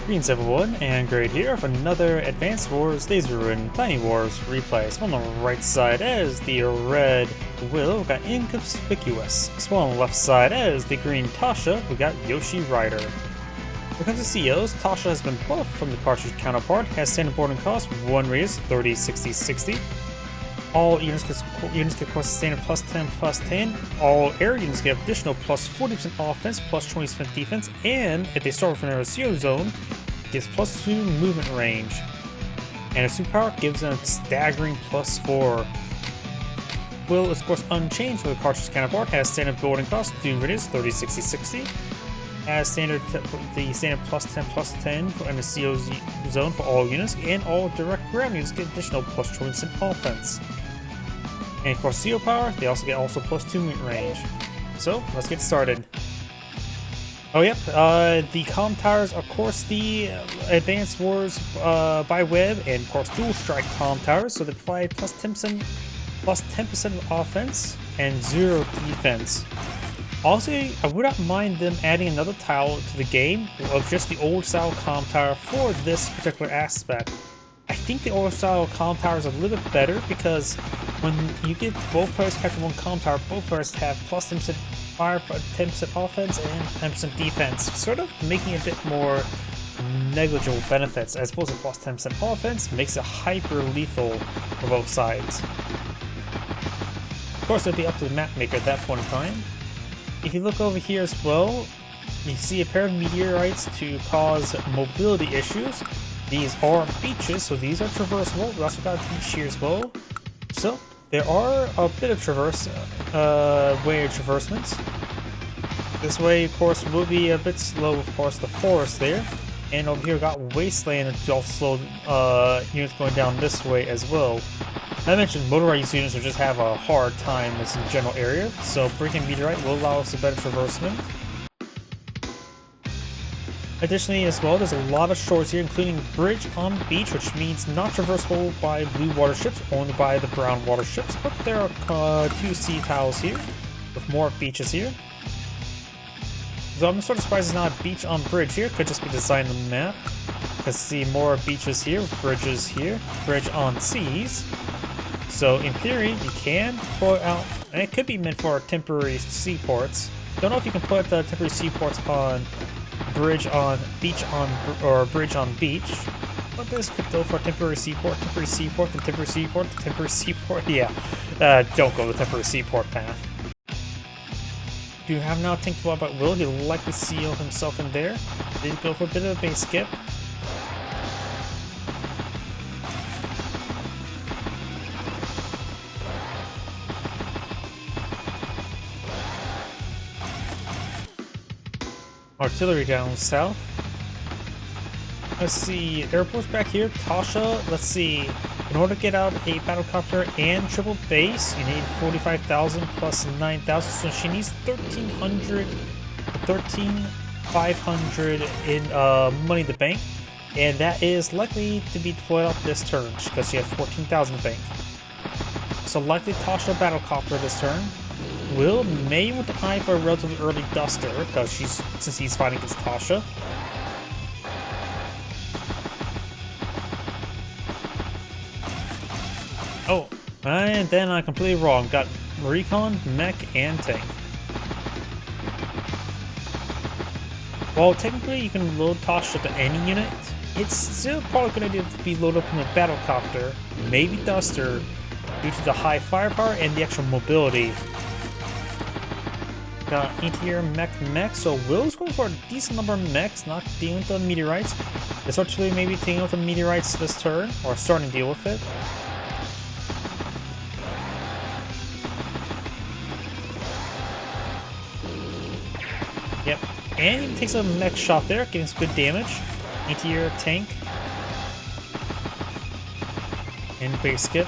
Greetings everyone, and Great here for another Advanced Wars, Days of Ruin, Tiny Wars replay. So on the right side as the red Will, we got Inconspicuous. So on the left side as the green Tasha, we got Yoshierider. When it comes to COs, Tasha has been buffed from the cartridge counterpart, has standard boarding cost, 1 radius, 30, 60, 60. All units get cost standard plus 10. All air units get additional plus 40% offense, plus 20% defense, and if they start from an CO zone, gets plus 2 movement range. And a superpower gives them a staggering plus 4. Will is of course unchanged for the cartridge counterpart, has standard boarding cost, 2 radius, 30, 60, 60. Has standard plus 10 in the CO zone for all units, and all direct ground units get additional plus 20% offense. And of course, CO power, they also get plus 2 movement range. So let's get started. Oh yep, the comm towers, of course, the Advanced Wars by web, and of course dual strike comm towers, so they provide plus 10% of offense and 0 defense. Also, I would not mind them adding another tile to the game of just the old style comm tower for this particular aspect. I think the old style comm tower is a little bit better because when you get both players capture one comm tower, both players have plus 10% fire, 10% offense, and 10% defense, sort of making a bit more negligible benefits, as opposed to plus 10% offense makes it hyper lethal for both sides. Of course, it'll be up to the map maker at that point in time. If you look over here as well, you see a pair of meteorites to cause mobility issues. These are beaches, so these are traversable. We also got a beach here as well. So there are a bit of way of traversements. This way, of course, will be a bit slow, of course, the forest there. And over here we got wasteland to also slow units going down this way as well. I mentioned motorized units will just have a hard time in this general area, so breaking meteorite will allow us a better traversement. Additionally, as well, there's a lot of shores here, including bridge on beach, which means not traversable by blue water ships, only by the brown water ships. But there are 2 sea tiles here, with more beaches here. So I'm sort of surprised there's not a beach on bridge here. Could just be designed on the map. Because see more beaches here, with bridges here, bridge on seas. So in theory, you can pull out, and it could be meant for temporary seaports. Don't know if you can put the temporary seaports on bridge on beach or bridge on beach, but this could go for temporary seaport, and temporary seaport. Yeah, don't go the temporary seaport path. Do you have now think about Will? He'll likely seal himself in there. Did go for a bit of a base skip. Artillery down south. Let's see, airport's back here. Tasha, let's see. In order to get out a battlecopter and triple base, you need 45,000 plus 9,000. So she needs 13,500 in money to bank, and that is likely to be deployed out this turn because she has 14,000 to bank. So likely Tasha battlecopter this turn. Will may want to eye for a relatively early duster because since he's fighting against Tasha. Oh, and then I'm completely wrong. Got recon, mech, and tank. While technically you can load Tasha to any unit, it's still probably going to be loaded up in a battlecopter, maybe duster, due to the high firepower and the extra mobility. Got anti-air mech, so Will's going for a decent number of mechs, not dealing with the meteorites. It's actually maybe dealing with the meteorites this turn, or starting to deal with it. Yep, and he takes a mech shot there, getting some good damage. Anti-air tank. And base skip.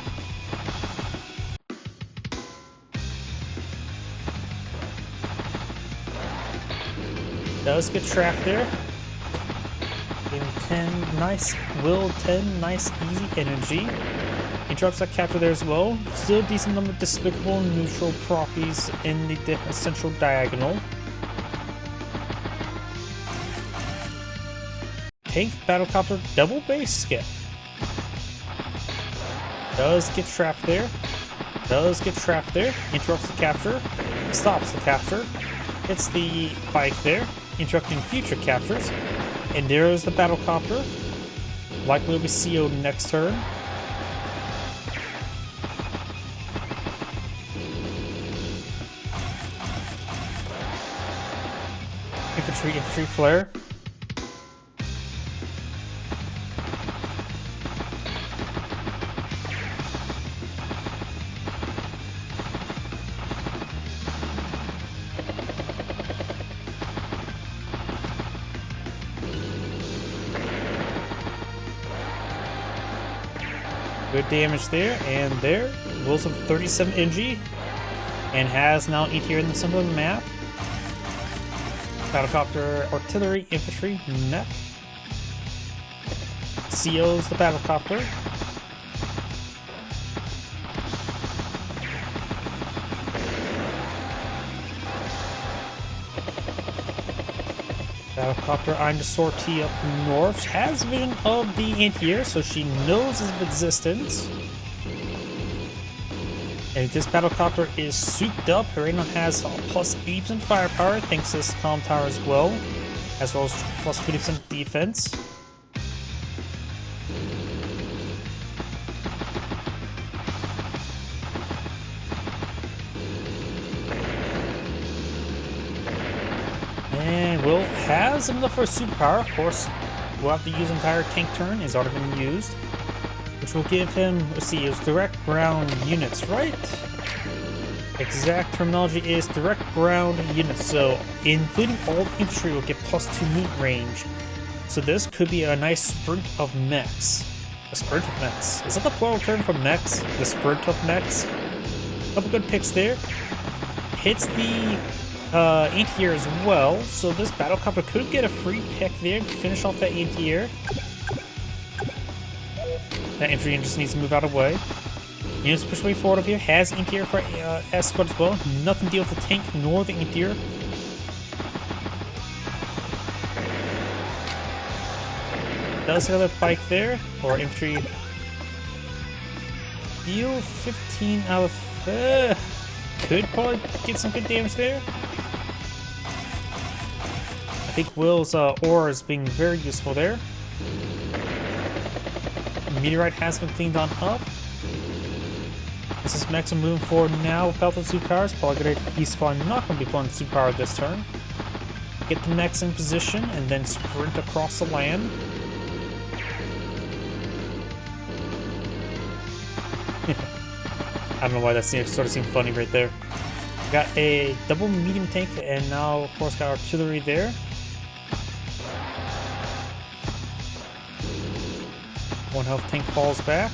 Does get trapped there. Getting 10 nice, Will 10 nice easy energy. He drops that capture there as well. Still decent number of despicable neutral properties in the central diagonal. tank battlecopter double base skip. Does get trapped there. Does get trapped there. Interrupts the capture. Stops the capture. Hits the bike there, interrupting future captures. And there's the battlecopter. Likely will be CO'd next turn. Infantry flare. Good damage there, and there. Wilson 37 NG, and has now an ETR in the center of the map. Battlecopter, artillery, infantry, mech. COs the battlecopter. Battlecopter eyeing the sortie up north. She has vision of the anti-air, so she knows of existence. And this battlecopter is souped up. Her right now has plus 8% firepower, thanks to this comm tower as well as plus 50% defense. And Will has enough for superpower. Of course, we'll have to use entire tank turn. It's already been used, which will give him, let's see, his direct ground units, right? Exact terminology is direct ground units, so including all infantry will get +2 movement range. So this could be a nice sprint of mechs. A sprint of mechs. Is that the plural term for mechs? The sprint of mechs? Couple good picks there. Hits the anti-air as well, so this battlecopter could get a free pick there to finish off that anti-air. That infantry just needs to move out of the way. Units push way forward over here. Has anti-air for escort as well. Nothing to deal with the tank nor the anti-air. Does have a bike there, or infantry. Deal 15 out of. Could probably get some good damage there. I think Will's aura is being very useful there. Meteorite has been cleaned on up. This is mechs are moving forward now without the superpowers. Probably he's probably not going to be pulling the superpower this turn. Get the mechs in position and then sprint across the land. I don't know why that sort of seemed funny right there. Got a double medium tank and now of course got artillery there. One health tank falls back.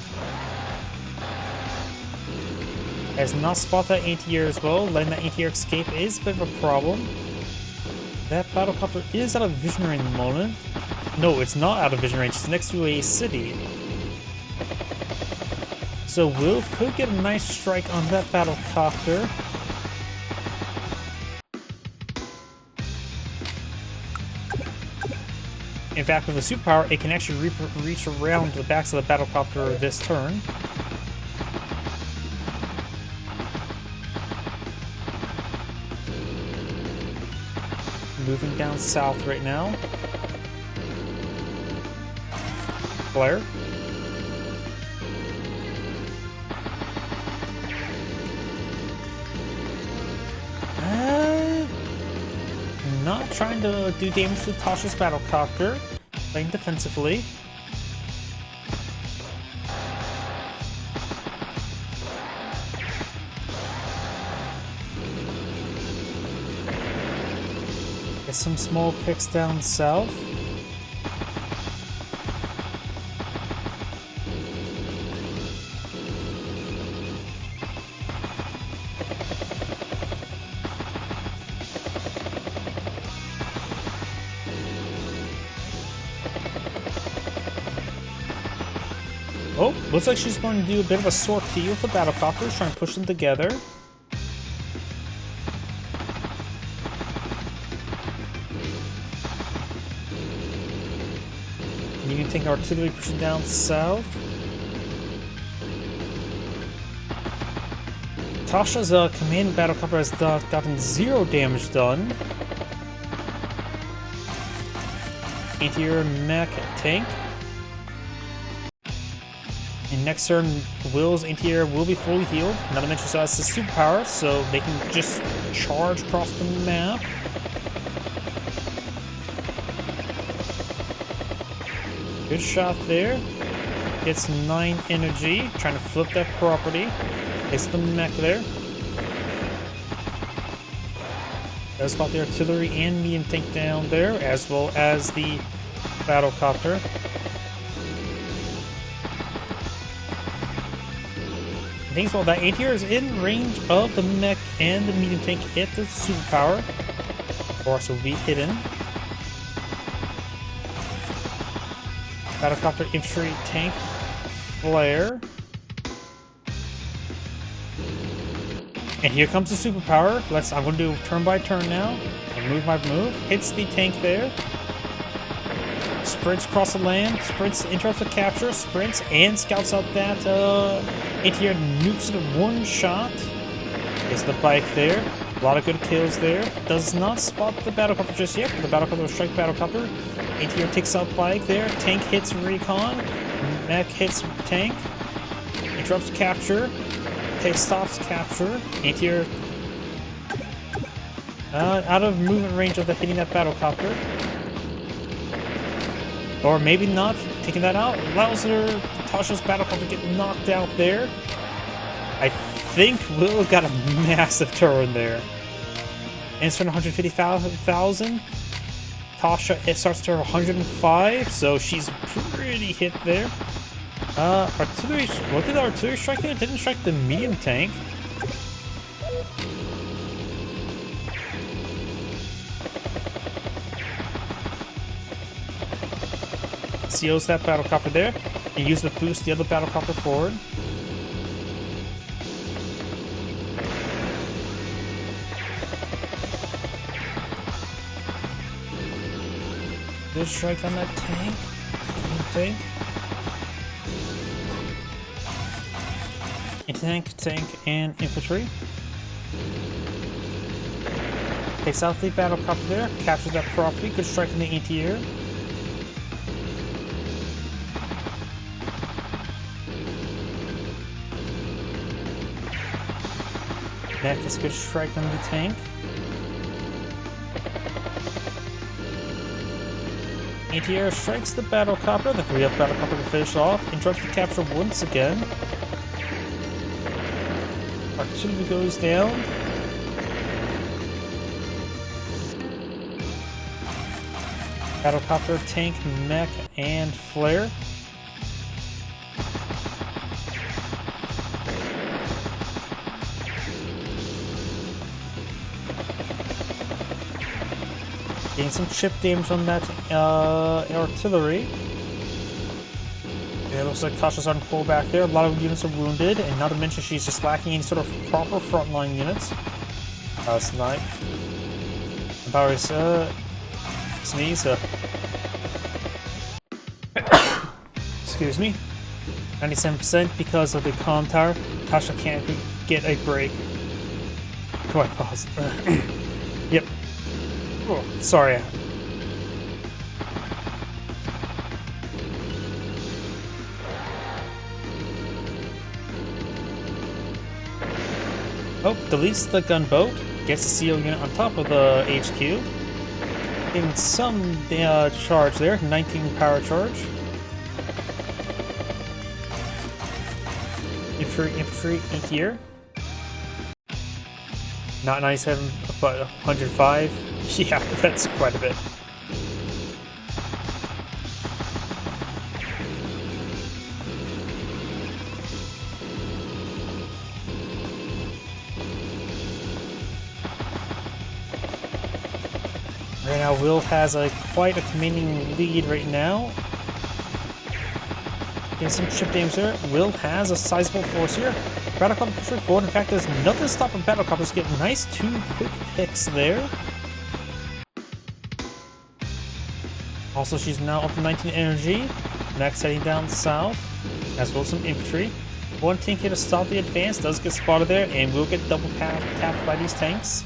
Has not spotted that anti-air as well. Letting that anti-air escape is a bit of a problem. That battlecopter is out of vision range at the moment. No, it's not out of vision range. It's next to a city. So Will could get a nice strike on that battlecopter. In fact, with the superpower, it can actually reach around the backs of the battlecopter this turn. Moving down south right now. Flare. Not trying to do damage to Tasha's battlecopter. Playing defensively. Get some small picks down south. Oh, looks like she's going to do a bit of a sortie with the battlecopters, trying to push them together. Medium tank artillery pushing down south. Tasha's command battlecopter has gotten 0 damage done. Anti-air mech tank. And next turn, Will's anti-air will be fully healed. Not to mention, so that's the superpower, so they can just charge across the map. Good shot there. Gets 9 energy. Trying to flip that property. Takes the mech there. Does spot the artillery and medium tank down there, as well as the battlecopter. Things well, that anti-air is in range of the mech and the medium tank if the superpower. Of course, will be hidden. Battlecopter, infantry, tank, flare. And here comes the superpower. I'm going to do turn by turn now. Move by move. Hits the tank there. Sprints across the land. Sprints, interrupts the capture. Sprints and scouts out that anti-air, nukes it in one shot. Gets the bike there. A lot of good kills there. Does not spot the battlecopter just yet. The battlecopter will strike battlecopter. Anti-air takes out bike there. Tank hits recon. Mech hits tank. Interrupts capture. Tank stops capture. Anti-air out of movement range of the hitting that battlecopter. Or maybe not. Taking that out allows Tasha's battlecopter to get knocked out there. I think Will got a massive turn there. And it's from 150,000. Tasha, it starts to 105, so she's pretty hit there. Artillery, what did the artillery strike there? It didn't strike the medium tank. Seals that battlecopter there, and use the boost the other battlecopter forward. Good strike on that tank. Tank, and infantry. Takes out the battlecopter there, captures that property. Good strike on the anti-air. Next, good strike on the tank. Anti-air strikes the battlecopter. The 3F battlecopter to finish off. Interrupts the capture once again. Artillery goes down. Battlecopter, tank, mech, and flare. Getting some chip damage on that artillery. It looks like Tasha's starting to pull back there. A lot of units are wounded, and not to mention she's just lacking any sort of proper frontline units. Snipe. Powers, sneeze. Excuse me. 97% because of the comm tower. Tasha can't get a break. Do I pause? Yep. Oh, sorry. Oh, deletes the gunboat. Gets the CO unit on top of the HQ. Getting some charge there. 19 power charge. Infantry, anti-air. Not 97, but 105. Yeah, that's quite a bit. Right now, Will has quite a commanding lead right now. Getting some chip damage there. Will has a sizable force here. Battlecopter pushing forward. In fact, there's nothing to stop a battlecopter. Get nice 2 quick picks there. Also, she's now up to 19 energy. Next, heading down south, as well as some infantry. One tank here to stop the advance does get spotted there, and will get double tapped by these tanks.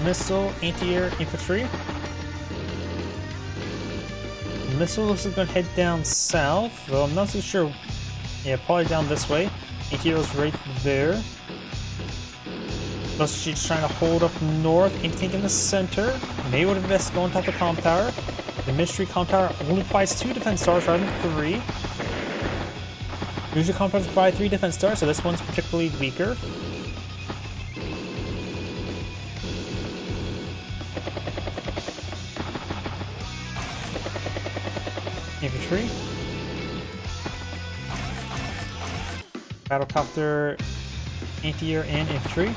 Missile, anti-air infantry. Missile looks like it's going to head down south, though I'm not so sure. Yeah, probably down this way. Anti-air's right there. Plus she's trying to hold up north, anti-tank in the center. May would have best go on top of the comm tower. The mystery comm tower only provides 2 defense stars rather than 3. Usually comm towers provide 3 defense stars, so this one's particularly weaker. Infantry. Battlecopter, anti-air, and infantry.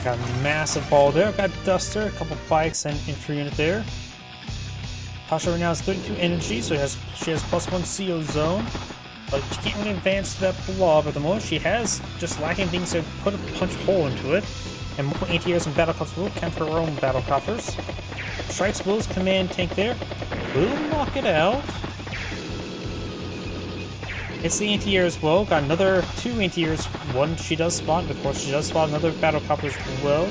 Got a massive ball there. Got Duster, a couple bikes, and infantry unit there. Tasha right now has 32 energy, so she has +1 CO zone. But she can't really advance to that blob at the moment. She has just lacking things to put a punch hole into it. And multiple anti-airs and battlecopters will counter her own battlecopters. Strikes Will's command tank there. Will knock it out. It's the anti-air as well. Got another 2 anti-airs. One she does spot. Of course, she does spot another battlecopter as well.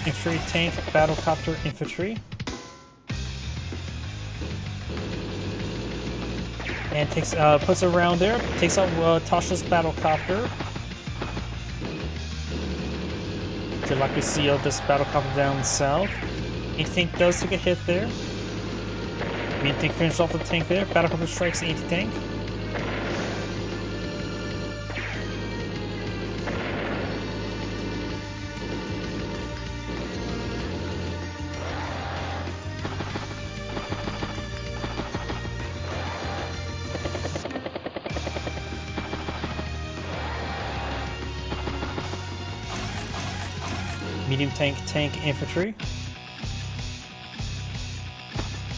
Infantry tank, battlecopter, infantry. And takes puts her around there. Takes out Tasha's battlecopter. Should likely seal this battlecopter down south. Anti-tank does take a hit there. Anti-tank finishes off the tank there. Battlecopter strikes the anti-tank. Medium tank, infantry.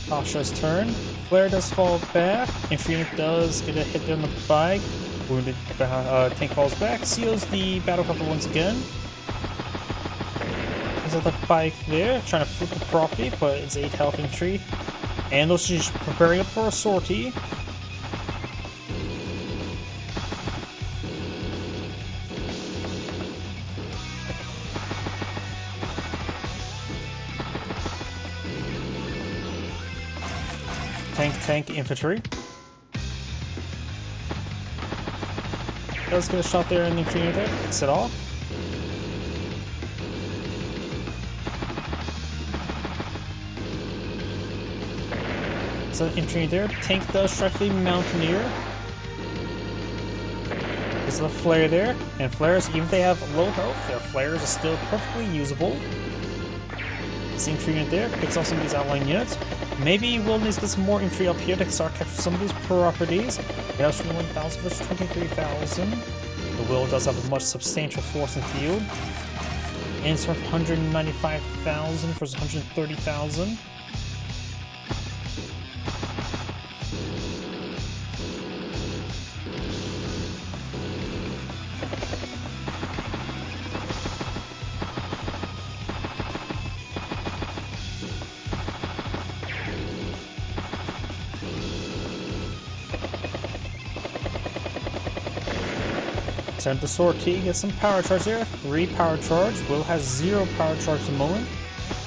Tasha's turn. Flare does fall back. Infantry unit does get a hit there on the bike. Wounded tank falls back. Seals the battlecopter once again. There's another bike there, trying to flip the property, but it's 8 health infantry. And those she's preparing up for a sortie. Tank, infantry. Does get a shot there in the infantry unit there, picks it off. So infantry there, tank does strike the mountaineer. There's a flare there, and flares, even if they have low health, their flares are still perfectly usable. This infantry unit there picks off some of these outlying units. Maybe we'll need to get some more infantry up here to start capturing some of these properties. They have 21,000 versus 23,000. The Will does have a much substantial force in the field. And it's 195,000 versus 130,000. Send the sortie, get some power charge there. 3 power charge. Will has 0 power charge at the moment.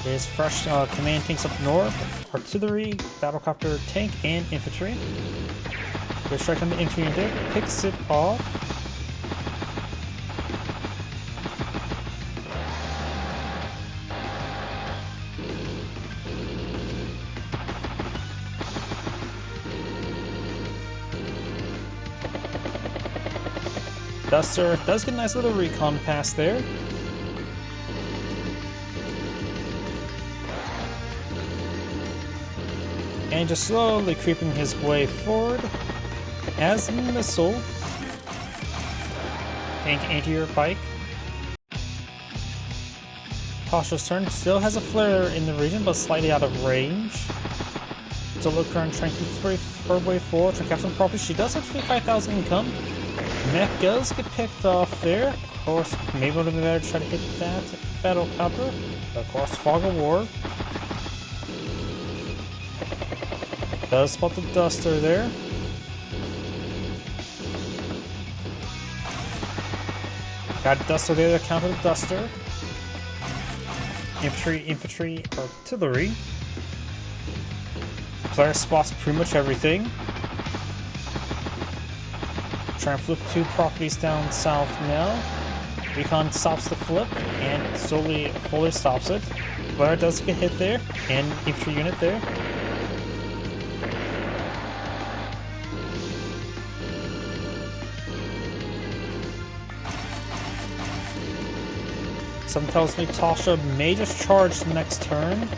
There's fresh command tanks up north. Artillery, battlecopter, tank, and infantry. They strike on the infantry unit there, picks it off. Duster does get a nice little recon pass there. And just slowly creeping his way forward as missile. Tank anti-air bike. Tasha's turn, still has a flare in the region, but slightly out of range. Solo current trying to keep her way forward, trying to capture some property. She does have 25,000 income. Mech does get picked off there. Of course, maybe would have been better to try to hit that battle copter. Of course, Fog of War. Does spot the Duster there. Got Duster there to counter the Duster. Infantry, artillery. Player spots pretty much everything. Try and flip 2 properties down south now. Recon stops the flip and fully stops it. Player does get hit there, and infantry unit there. Something tells me Tasha may just charge the next turn.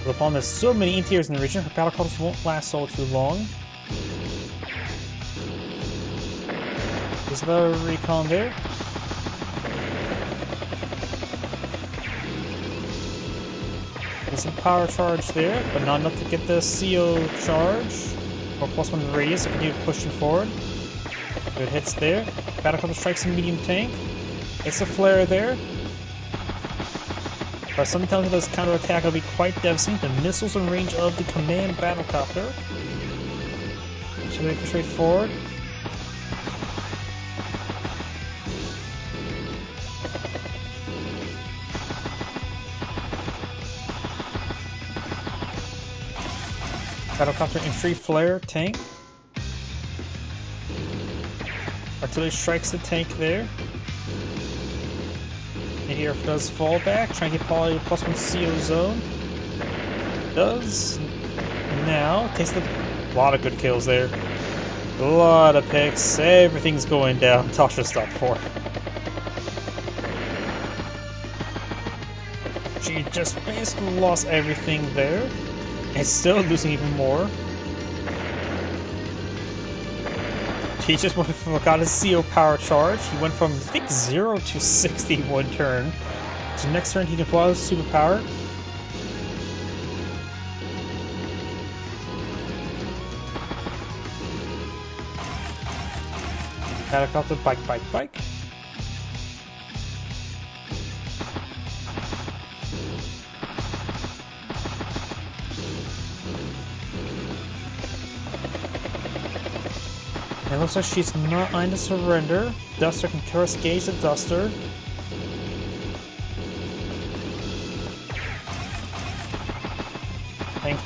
Upon there's so many interiors in the region, her battle copters won't last so too long. There's another recon there. There's some power charge there, but not enough to get the CO charge. Or +1 radius to continue pushing forward. Good hits there. Battlecopter strikes a medium tank. It's a flare there. But sometimes this counterattack will be quite devastating. The missiles in range of the command battlecopter. So they push straight forward. Battlecopter infantry flare tank. Artillery strikes the tank there. And here does fall back, trying to get probably +1 CO zone. Does now. Takes a lot of good kills there. A lot of picks. Everything's going down. Tasha stopped 4. She just basically lost everything there. And still losing even more. He just got his CO power charge. He went from, I think, 0 to 60 one turn. So next turn he can pull out his superpower. Helicopter, bike. It looks like she's not going to surrender. Duster can curse gauge the Duster.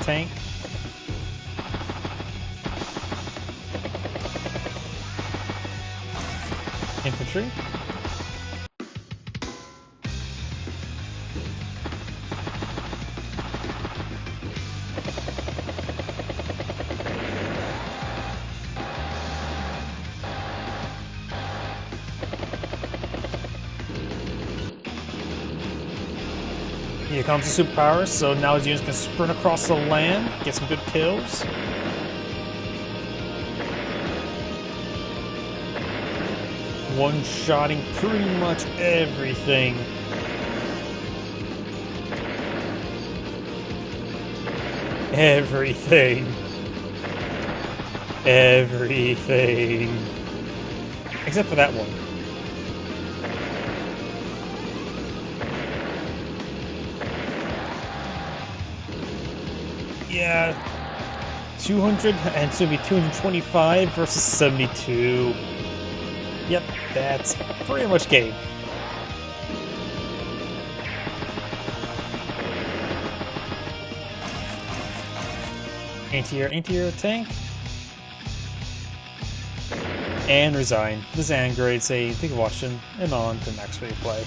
Tank. Infantry. Here comes the superpower, so now his units can sprint across the land, get some good kills. One-shotting pretty much everything. Everything. Except for that one. Yeah, 200 and soon be 225 versus 72. Yep, that's pretty much game. Anti-air tank. And resign. The Xan grade say, thank you for watching, and on to next replay.